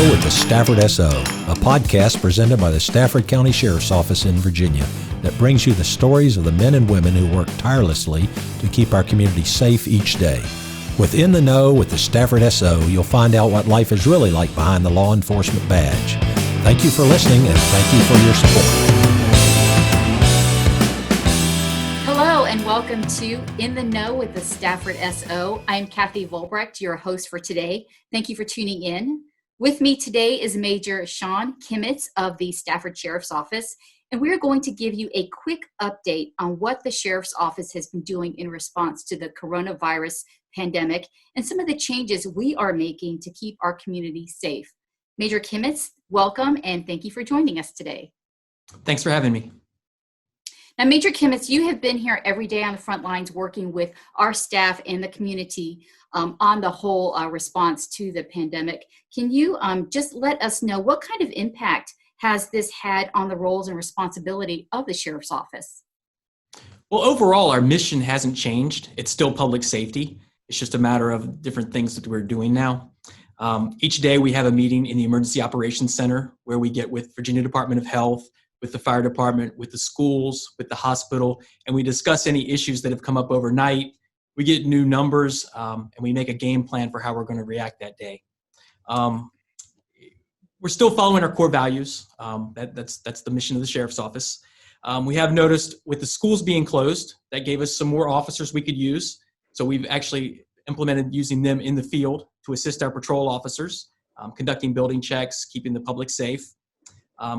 Know with the Stafford SO, a podcast presented by the Stafford County Sheriff's Office in Virginia that brings you the stories of the men and women who work tirelessly to keep our community safe each day. Within the Know with the Stafford SO, you'll find out what life is really like behind the law enforcement badge. Thank you for listening, and thank you for your support. Hello, and welcome to In the Know with the Stafford SO. I'm Kathy Volbrecht, your host for today. Thank you for tuning in. With me today is Major Sean Kimmitz of the Stafford Sheriff's Office, and we're going to give you a quick update on what the Sheriff's Office has been doing in response to the coronavirus pandemic and some of the changes we are making to keep our community safe. Major Kimmitz, welcome, and thank you for joining us today. Thanks for having me. Now, Major Kimmitz, you have been here every day on the front lines working with our staff and the community on the whole response to the pandemic. Can you just let us know what kind of impact has this had on the roles and responsibility of the Sheriff's Office? Well, overall, our mission hasn't changed. It's still public safety. It's just a matter of different things that we're doing now. Each day we have a meeting in the Emergency Operations Center where we get with Virginia Department of Health, with the fire department, with the schools, with the hospital, and we discuss any issues that have come up overnight. We get new numbers, and we make a game plan for how we're going to react that day. We're still following our core values. That's the mission of the Sheriff's Office. We have noticed with the schools being closed, that gave us some more officers we could use. So we've actually implemented using them in the field to assist our patrol officers, conducting building checks, keeping the public safe.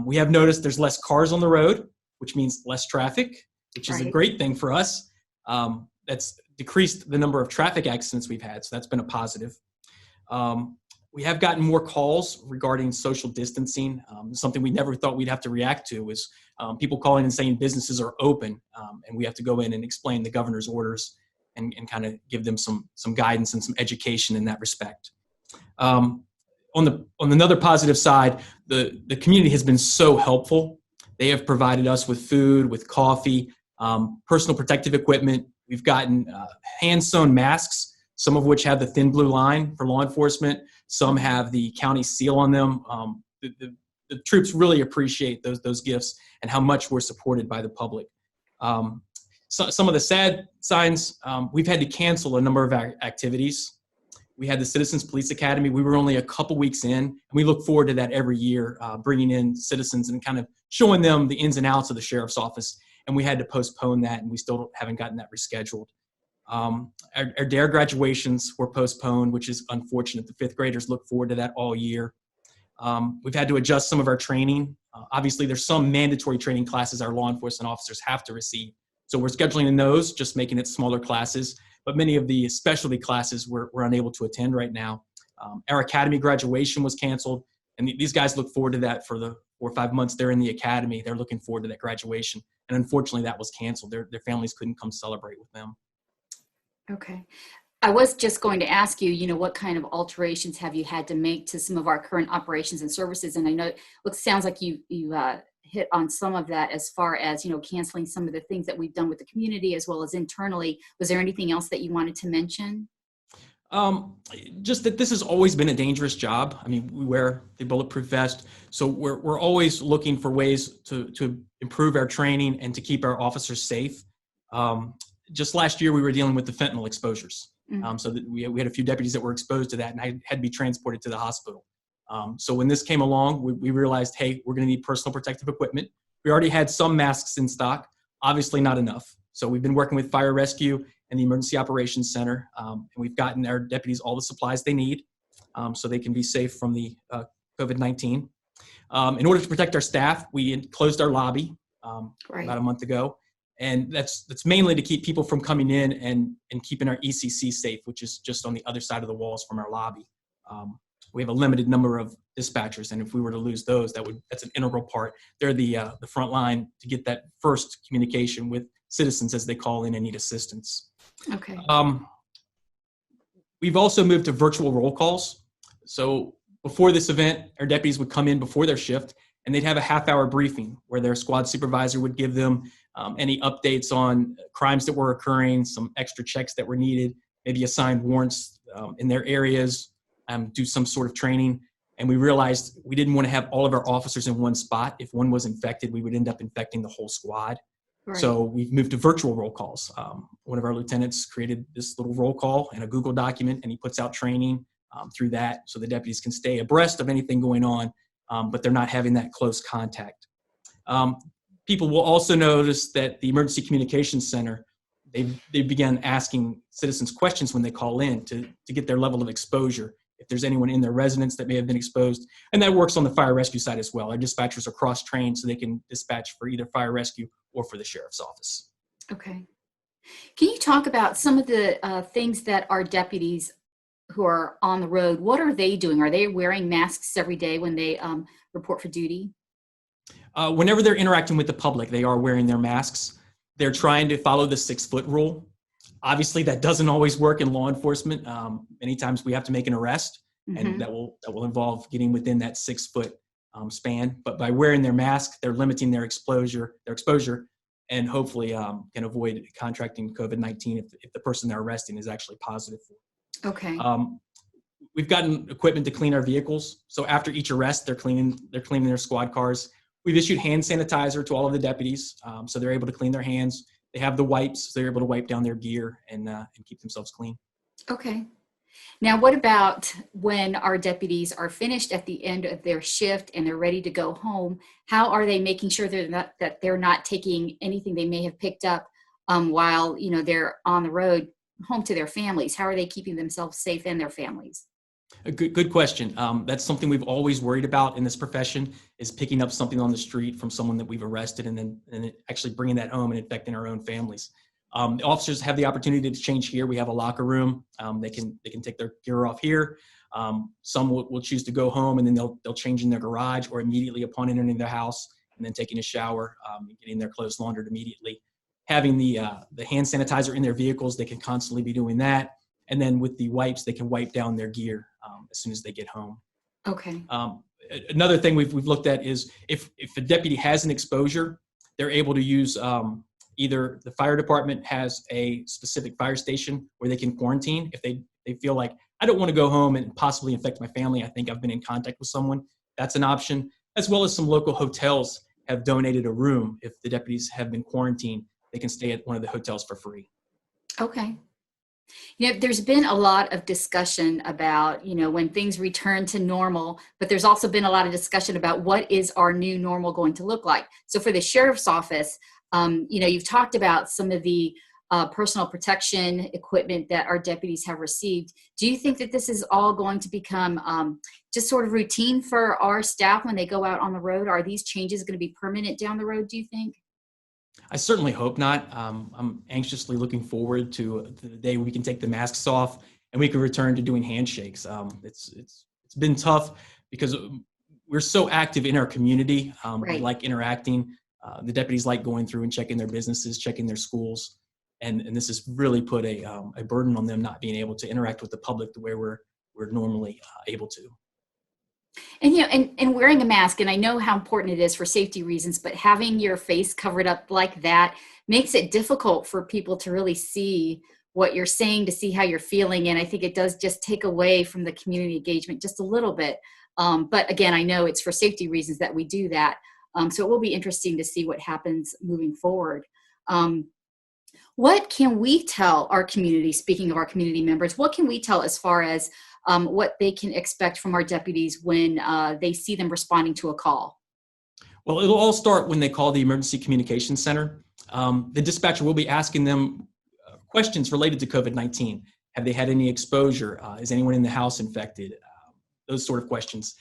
We have noticed there's less cars on the road, which means less traffic, which is a great thing for us. That's decreased the number of traffic accidents we've had, so that's been a positive. We have gotten more calls regarding social distancing. Something we never thought we'd have to react to was people calling and saying businesses are open, and we have to go in and explain the governor's orders and kind of give them some guidance and some education in that respect. On another positive side, the community has been so helpful. They have provided us with food, with coffee, personal protective equipment. We've gotten hand-sewn masks, some of which have the thin blue line for law enforcement. Some have the county seal on them. The troops really appreciate those gifts and how much we're supported by the public. So some of the sad signs, we've had to cancel a number of our activities. We had the Citizens Police Academy. We were only a couple weeks in, and we look forward to that every year, bringing in citizens and kind of showing them the ins and outs of the Sheriff's Office. And we had to postpone that, and we still haven't gotten that rescheduled. Our DARE graduations were postponed, which is unfortunate. The fifth graders look forward to that all year. We've had to adjust some of our training. Obviously, there's some mandatory training classes our law enforcement officers have to receive. So we're scheduling in those, just making it smaller classes. But many of the specialty classes we're unable to attend right now. Our academy graduation was canceled, and these guys look forward to that for the 4 or 5 months they're in the academy. They're looking forward to that graduation. And unfortunately, that was canceled. Their families couldn't come celebrate with them. Okay. I was just going to ask you, what kind of alterations have you had to make to some of our current operations and services? And I know it sounds like you hit on some of that as far as, canceling some of the things that we've done with the community as well as internally. Was there anything else that you wanted to mention? Just that this has always been a dangerous job. I mean, we wear the bulletproof vest, so we're always looking for ways to improve our training and to keep our officers safe. Just last year, we were dealing with the fentanyl exposures. So that we had a few deputies that were exposed to that and had to be transported to the hospital. So when this came along, we realized, hey, we're going to need personal protective equipment. We already had some masks in stock, obviously not enough. So we've been working with Fire Rescue and the Emergency Operations Center, and we've gotten our deputies all the supplies they need so they can be safe from the COVID-19. In order to protect our staff, we closed our lobby about a month ago. And that's mainly to keep people from coming in and keeping our ECC safe, which is just on the other side of the walls from our lobby. We have a limited number of dispatchers, and if we were to lose those, that's an integral part. They're the front line to get that first communication with citizens as they call in and need assistance. Okay. We've also moved to virtual roll calls. So before this event, our deputies would come in before their shift, and they'd have a half-hour briefing where their squad supervisor would give them any updates on crimes that were occurring, some extra checks that were needed, maybe assign warrants in their areas, do some sort of training. And we realized we didn't want to have all of our officers in one spot. If one was infected, we would end up infecting the whole squad. Right. So we've moved to virtual roll calls. One of our lieutenants created this little roll call in a Google document, and he puts out training through that so the deputies can stay abreast of anything going on, but they're not having that close contact. People will also notice that the Emergency Communications Center, they began asking citizens questions when they call in to get their level of exposure, if there's anyone in their residence that may have been exposed. And that works on the fire rescue side as well. Our dispatchers are cross-trained so they can dispatch for either fire rescue or for the sheriff's office. Okay. Can you talk about some of the things that our deputies who are on the road, what are they doing? Are they wearing masks every day when they report for duty? Whenever they're interacting with the public, they are wearing their masks. They're trying to follow the 6-foot rule. Obviously, that doesn't always work in law enforcement. Many times we have to make an arrest, and that will involve getting within that 6-foot span. But by wearing their mask, they're limiting their exposure, and hopefully can avoid contracting COVID-19 if the person they're arresting is actually positive for it. Okay. We've gotten equipment to clean our vehicles. So after each arrest, they're cleaning their squad cars. We've issued hand sanitizer to all of the deputies, so they're able to clean their hands. They have the wipes, so they're able to wipe down their gear and keep themselves clean. Okay. Now, what about when our deputies are finished at the end of their shift and they're ready to go home? How are they making sure that they're not taking anything they may have picked up while they're on the road home to their families? How are they keeping themselves safe and their families? A good question. That's something we've always worried about in this profession, is picking up something on the street from someone that we've arrested and then actually bringing that home and infecting our own families. The officers have the opportunity to change here. We have a locker room. They can take their gear off here. Some will choose to go home and then they'll change in their garage or immediately upon entering their house and then taking a shower, getting their clothes laundered immediately. Having the hand sanitizer in their vehicles, they can constantly be doing that. And then with the wipes, they can wipe down their gear as soon as they get home. Okay. Another thing we've looked at is if a deputy has an exposure, they're able to use either the fire department has a specific fire station where they can quarantine. If they feel like, I don't want to go home and possibly infect my family, I think I've been in contact with someone, that's an option. As well as some local hotels have donated a room. If the deputies have been quarantined, they can stay at one of the hotels for free. Okay. There's been a lot of discussion about, when things return to normal, but there's also been a lot of discussion about what is our new normal going to look like. So for the sheriff's office, you've talked about some of the personal protection equipment that our deputies have received. Do you think that this is all going to become just sort of routine for our staff when they go out on the road? Are these changes going to be permanent down the road, do you think? I certainly hope not. I'm anxiously looking forward to the day we can take the masks off and we can return to doing handshakes. It's been tough because we're so active in our community. Right. We like interacting. The deputies like going through and checking their businesses, checking their schools, and this has really put a burden on them not being able to interact with the public the way we're normally able to. And and wearing a mask, and I know how important it is for safety reasons, but having your face covered up like that makes it difficult for people to really see what you're saying, to see how you're feeling. And I think it does just take away from the community engagement just a little bit. But again, I know it's for safety reasons that we do that. So it will be interesting to see what happens moving forward. What can we tell our community, speaking of our community members, what can we tell as far as what they can expect from our deputies when they see them responding to a call? Well, it'll all start when they call the Emergency Communications Center. The dispatcher will be asking them questions related to COVID-19. Have they had any exposure? Is anyone in the house infected? Those sort of questions.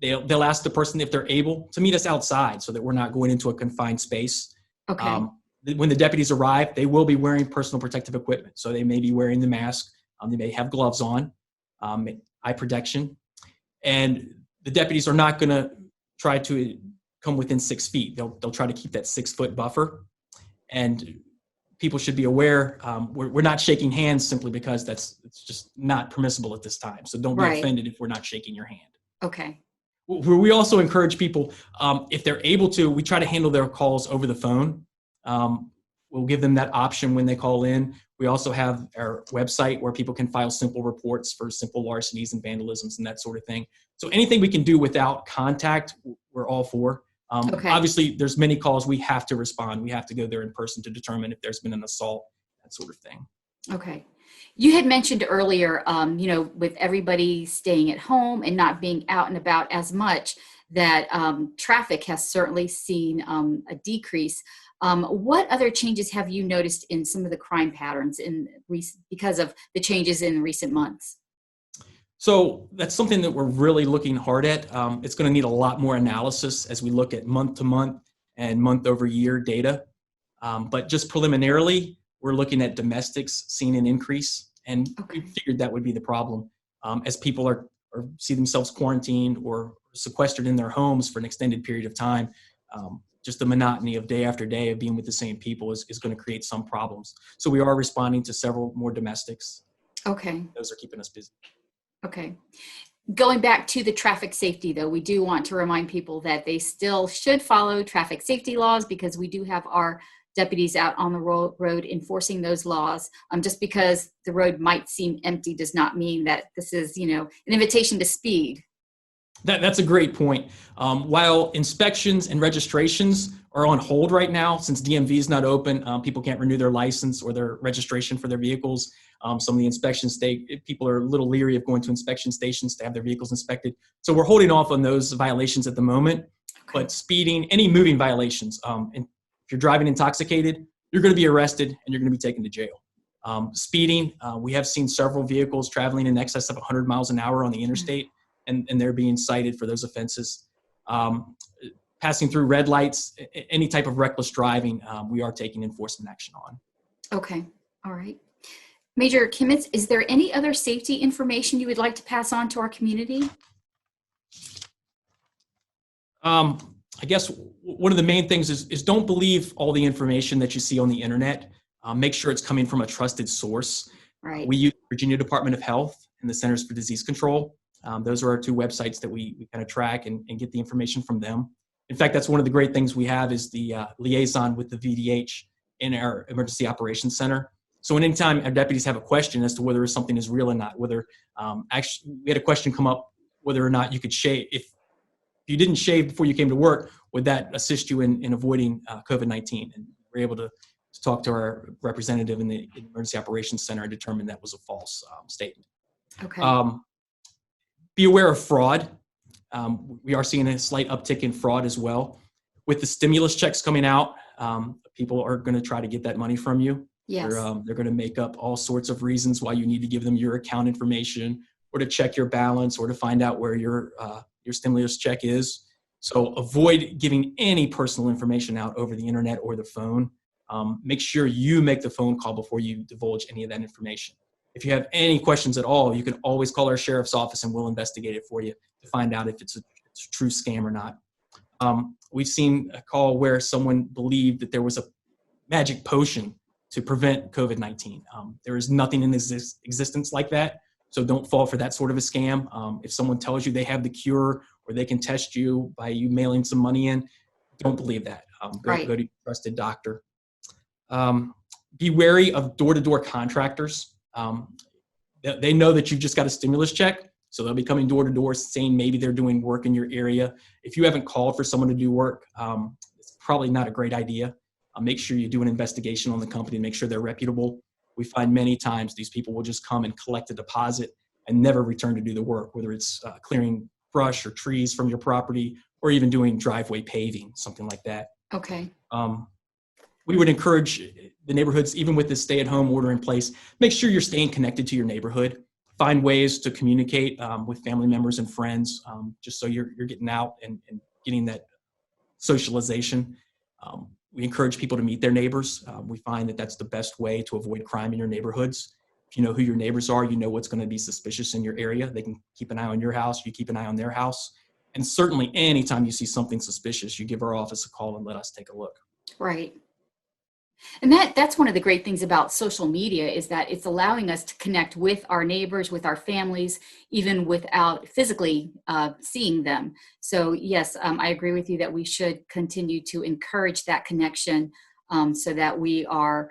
They'll ask the person if they're able to meet us outside so that we're not going into a confined space. Okay. When the deputies arrive, they will be wearing personal protective equipment. So they may be wearing the mask. They may have gloves on. Eye protection, and the deputies are not going to try to come within 6 feet. They'll try to keep that 6-foot buffer, and people should be aware we're not shaking hands simply because it's just not permissible at this time. So don't be offended if we're not shaking your hand. Okay. We also encourage people, if they're able to, we try to handle their calls over the phone. we'll give them that option when they call in. We also have our website where people can file simple reports for simple larcenies and vandalisms and that sort of thing. So anything we can do without contact, we're all for. Okay. Obviously, there's many calls we have to respond. We have to go there in person to determine if there's been an assault, that sort of thing. Okay. You had mentioned earlier, with everybody staying at home and not being out and about as much, that traffic has certainly seen a decrease. What other changes have you noticed in some of the crime patterns because of the changes in recent months? So that's something that we're really looking hard at. It's going to need a lot more analysis as we look at month to month and month over year data. But just preliminarily, we're looking at domestics seeing an increase, and Okay. we figured that would be the problem as people are see themselves quarantined or sequestered in their homes for an extended period of time. Just the monotony of day after day of being with the same people is going to create some problems. So we are responding to several more domestics. Okay. Those are keeping us busy. Okay. Going back to the traffic safety, though, we do want to remind people that they still should follow traffic safety laws, because we do have our deputies out on the road enforcing those laws. Just because the road might seem empty does not mean that this is, an invitation to speed. That's a great point. While inspections and registrations are on hold right now, since DMV is not open, people can't renew their license or their registration for their vehicles. Some of the inspections, people are a little leery of going to inspection stations to have their vehicles inspected. So we're holding off on those violations at the moment. Okay. But speeding, any moving violations, and if you're driving intoxicated, you're going to be arrested and you're going to be taken to jail. Speeding, we have seen several vehicles traveling in excess of 100 miles an hour on the interstate. And they're being cited for those offenses. Passing through red lights, any type of reckless driving, we are taking enforcement action on. Okay. All right. Major Kimmets, is there any other safety information you would like to pass on to our community? I guess one of the main things is don't believe all the information that you see on the internet. Make sure it's coming from a trusted source. Right. We use Virginia Department of Health and the Centers for Disease Control. Those are our two websites that we kind of track and get the information from them. In fact, that's one of the great things we have is the liaison with the VDH in our Emergency Operations Center. So anytime our deputies have a question as to whether something is real or not, whether actually we had a question come up whether or not you could shave. If you didn't shave before you came to work, would that assist you in avoiding COVID-19? And we're able to talk to our representative in the Emergency Operations Center and determine that was a false statement. Okay. Be aware of fraud. We are seeing a slight uptick in fraud as well. With the stimulus checks coming out, people are going to try to get that money from you. Yes. They're going to make up all sorts of reasons why you need to give them your account information or to check your balance or to find out where your stimulus check is. So avoid giving any personal information out over the internet or the phone. Make sure you make the phone call before you divulge any of that information. If you have any questions at all, you can always call our sheriff's office and we'll investigate it for you to find out if it's a true scam or not. We've seen a call where someone believed that there was a magic potion to prevent COVID-19. There is nothing in existence like that, so don't fall for that sort of a scam. If someone tells you they have the cure or they can test you by you mailing some money in, don't believe that. Go to your trusted doctor. Be wary of door-to-door contractors. They know that you've just got a stimulus check, so they'll be coming door to door saying maybe they're doing work in your area. If you haven't called for someone to do work, it's probably not a great idea. Make sure you do an investigation on the company and make sure they're reputable. We find many times these people will just come and collect a deposit and never return to do the work, whether it's clearing brush or trees from your property or even doing driveway paving, something like that. Okay. We would encourage the neighborhoods, even with this stay-at-home order in place, make sure you're staying connected to your neighborhood. Find ways to communicate with family members and friends, just so you're getting out and getting that socialization. We encourage people to meet their neighbors. We find that that's the best way to avoid crime in your neighborhoods. If you know who your neighbors are, you know what's going to be suspicious in your area. They can keep an eye on your house, you keep an eye on their house. And certainly anytime you see something suspicious, you give our office a call and let us take a look. Right. And that's one of the great things about social media is that it's allowing us to connect with our neighbors, with our families, even without physically seeing them. So yes, I agree with you that we should continue to encourage that connection so that we are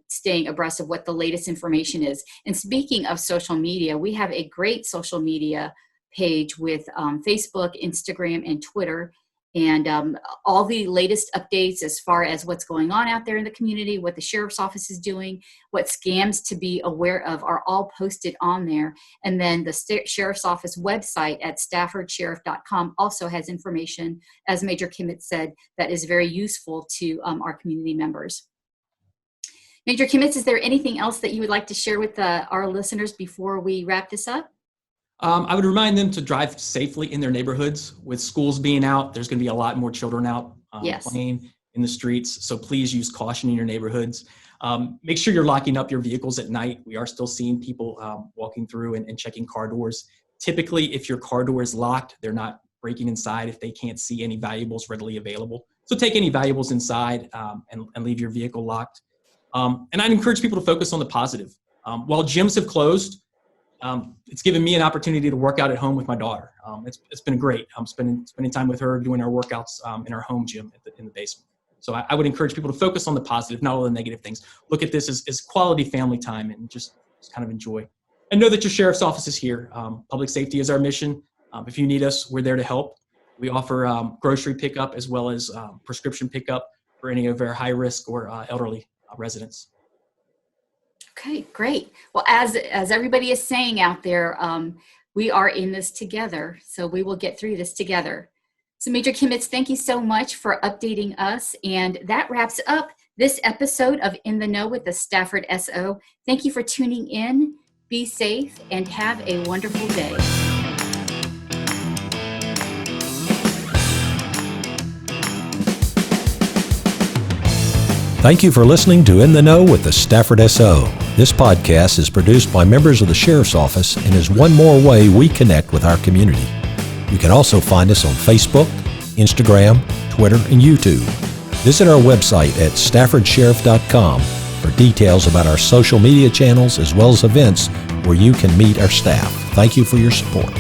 staying abreast of what the latest information is. And speaking of social media, we have a great social media page with Facebook, Instagram, and Twitter, and all the latest updates as far as what's going on out there in the community, what the sheriff's office is doing, what scams to be aware of are all posted on there. And then the sheriff's office website at staffordsheriff.com also has information, as Major Kimmett said, that is very useful to our community members. Major Kimmett, is there anything else that you would like to share with our listeners before we wrap this up? I would remind them to drive safely in their neighborhoods. With schools being out, there's going to be a lot more children out playing in the streets. So please use caution in your neighborhoods. Make sure you're locking up your vehicles at night. We are still seeing people walking through and checking car doors. Typically, if your car door is locked, they're not breaking inside if they can't see any valuables readily available. So take any valuables inside and leave your vehicle locked. And I'd encourage people to focus on the positive. While gyms have closed, it's given me an opportunity to work out at home with my daughter. It's been great. I'm spending time with her, doing our workouts in our home gym in the basement. So I would encourage people to focus on the positive, not all the negative things. Look at this as quality family time and just kind of enjoy. And know that your sheriff's office is here. Public safety is our mission. If you need us, we're there to help. We offer grocery pickup as well as prescription pickup for any of our high risk or elderly residents. Okay, great. Well, as everybody is saying out there, we are in this together, so we will get through this together. So Major Kimmett, thank you so much for updating us. And that wraps up this episode of In the Know with the Stafford SO. Thank you for tuning in. Be safe and have a wonderful day. Thank you for listening to In the Know with the Stafford SO. This podcast is produced by members of the Sheriff's Office and is one more way we connect with our community. You can also find us on Facebook, Instagram, Twitter, and YouTube. Visit our website at staffordsheriff.com for details about our social media channels as well as events where you can meet our staff. Thank you for your support.